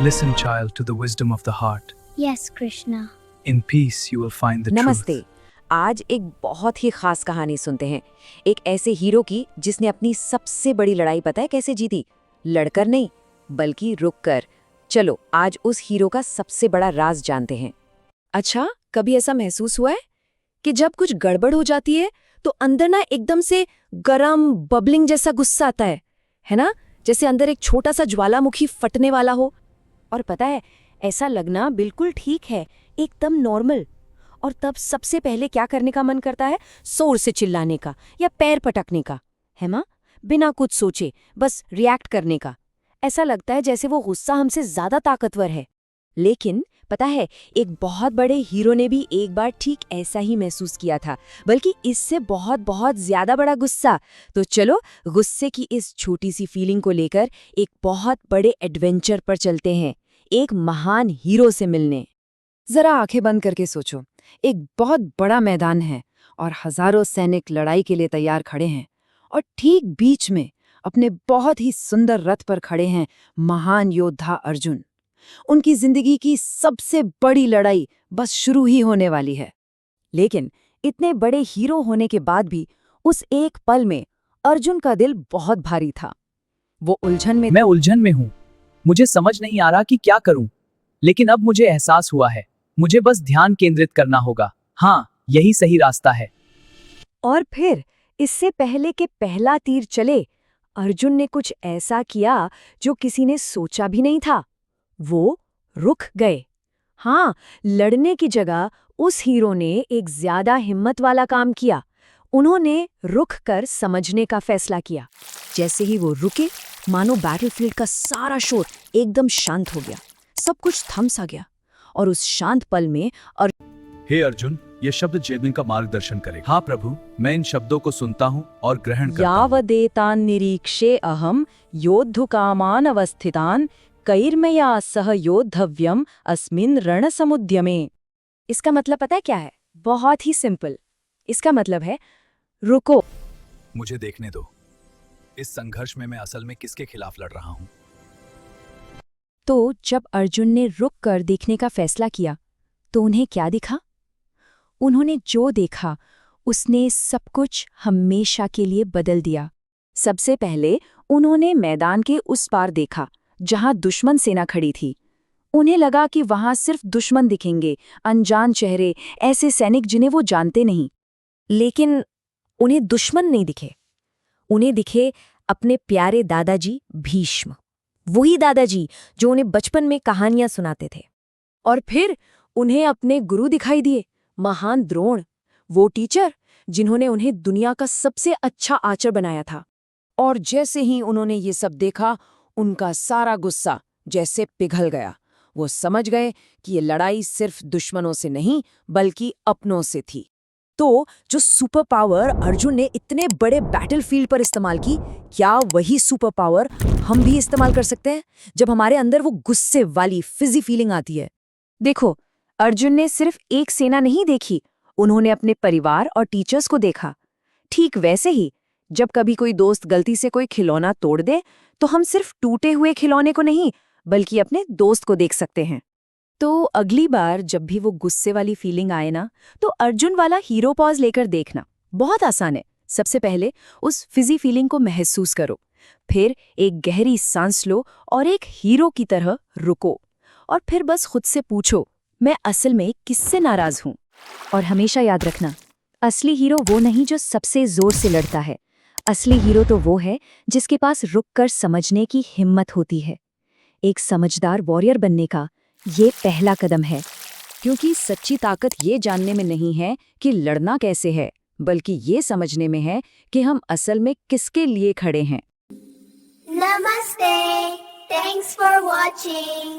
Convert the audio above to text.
Listen, child, to the wisdom of the heart. Yes, Krishna. In peace, you will find the नमस्ते। truth. आज एक बहुत ही खास कहानी सुनते हैं, एक ऐसे हीरो की जिसने अपनी सबसे बड़ी लड़ाई पता है कैसे जीती? लड़कर नहीं, बल्कि रुककर। चलो आज उस हीरो का सबसे बड़ा राज जानते हैं। अच्छा, कभी ऐसा महसूस हुआ है कि जब कुछ गड़बड़ हो जाती है तो अंदर ना एकदम से गरम बबलिंग जैसा गुस्सा आता है ना? जैसे अंदर एक छोटा सा ज्वालामुखी फटने वाला हो। और पता है, ऐसा लगना बिल्कुल ठीक है, एकदम नॉर्मल। और तब सबसे पहले क्या करने का मन करता है? जोर से चिल्लाने का या पैर पटकने का, है ना? बिना कुछ सोचे बस रिएक्ट करने का। ऐसा लगता है जैसे वो गुस्सा हमसे ज्यादा ताकतवर है। लेकिन पता है, एक बहुत बड़े हीरो ने भी एक बार ठीक ऐसा ही महसूस किया था, बल्कि इससे बहुत बहुत ज्यादा बड़ा गुस्सा। तो चलो गुस्से की इस छोटी सी फीलिंग को लेकर एक बहुत बड़े एडवेंचर पर चलते हैं, एक महान हीरो से मिलने। जरा आंखें बंद करके सोचो, एक बहुत बड़ा मैदान है और हजारों सैनिक लड़ाई के लिए तैयार खड़े हैं, और ठीक बीच में अपने बहुत ही सुंदर रथ पर खड़े हैं महान योद्धा अर्जुन। उनकी जिंदगी की सबसे बड़ी लड़ाई बस शुरू ही होने वाली है। लेकिन इतने बड़े हीरो होने के बाद भी उस एक पल में अर्जुन का दिल बहुत भारी था। वो मैं उलझन में हूँ। मुझे समझ नहीं आ रहा कि क्या करूं। लेकिन अब मुझे एहसास हुआ है, मुझे बस ध्यान केंद्रित करना होगा। हाँ, यही सही रास्ता है। और फिर इससे पहले कि पहला तीर चले, अर्जुन ने कुछ ऐसा किया जो किसी ने सोचा भी नहीं था। वो रुक गए। हाँ, लड़ने की जगह उस हीरो ने एक ज्यादा हिम्मत वाला काम किया। उन्होंने रुक कर समझने का फैसला किया। जैसे ही वो रुके, मानो बैटलफील्ड का सारा शोर एकदम शांत हो गया, सब कुछ थम सा गया। और उस शांत पल में हे अर्जुन, ये शब्द जीवन का मार्गदर्शन करेगा। हाँ प्रभु, मैं इन शब्दों को सुनता हूँ और ग्रहण करता हूँ। यावदेतान निरीक्षे अहम योद्धुकामान अवस्थितान कैर्मया सह योद्धव्यम अस्मिन रणसमुद्यमे। इसका मतलब पता है क्या है? बहुत ही सिंपल। इसका मतलब है रुको। मुझे देखने दो, इस संघर्ष में मैं असल में किसके खिलाफ लड़ रहा हूँ। तो जब अर्जुन ने रुक कर देखने का फैसला किया, तो उन्हें क्या दिखा? उन्होंने जो देखा उसने सब कुछ हमेशा के लिए बदल दिया। सबसे पहले उन्होंने मैदान के उस पार देखा जहां दुश्मन सेना खड़ी थी। उन्हें लगा कि वहां सिर्फ दुश्मन दिखेंगे, अनजान चेहरे, ऐसे सैनिक जिन्हें वो जानते नहीं। लेकिन उन्हें दुश्मन नहीं दिखे, उन्हें दिखे अपने प्यारे दादाजी भीष्म। वही दादाजी जो उन्हें बचपन में कहानियां सुनाते थे। और फिर उन्हें अपने गुरु दिखाई दिए, महान द्रोण, वो टीचर जिन्होंने उन्हें दुनिया का सबसे अच्छा आचर बनाया था। और जैसे ही उन्होंने ये सब देखा, उनका सारा गुस्सा जैसे पिघल गया। वो समझ गए कि ये लड़ाई सिर्फ दुश्मनों से नहीं बल्कि अपनों से थी। तो जो सुपर पावर अर्जुन ने इतने बड़े बैटलफील्ड पर इस्तेमाल की, क्या वही सुपर पावर हम भी इस्तेमाल कर सकते हैं जब हमारे अंदर वो गुस्से वाली फिजी फीलिंग आती है? देखो, अर्जुन ने सिर्फ एक सेना नहीं देखी, उन्होंने अपने परिवार और टीचर्स को देखा। ठीक वैसे ही जब कभी कोई दोस्त गलती से कोई खिलौना तोड़ दे, तो हम सिर्फ टूटे हुए खिलौने को नहीं बल्कि अपने दोस्त को देख सकते हैं। तो अगली बार जब भी वो गुस्से वाली फीलिंग आए ना, तो अर्जुन वाला हीरो पॉज लेकर देखना। बहुत आसान है। सबसे पहले उस फिजी फीलिंग को महसूस करो, फिर एक गहरी सांस लो और एक हीरो की तरह रुको। और फिर बस खुद से पूछो, मैं असल में किससे नाराज हूं? और हमेशा याद रखना, असली हीरो वो नहीं जो सबसे जोर से लड़ता है। असली हीरो तो वो है जिसके पास रुककर समझने की हिम्मत होती है। एक समझदार वॉरियर बनने का ये पहला कदम है, क्योंकि सच्ची ताकत ये जानने में नहीं है कि लड़ना कैसे है, बल्कि ये समझने में है कि हम असल में किसके लिए खड़े हैं। Namaste. Thanks for watching.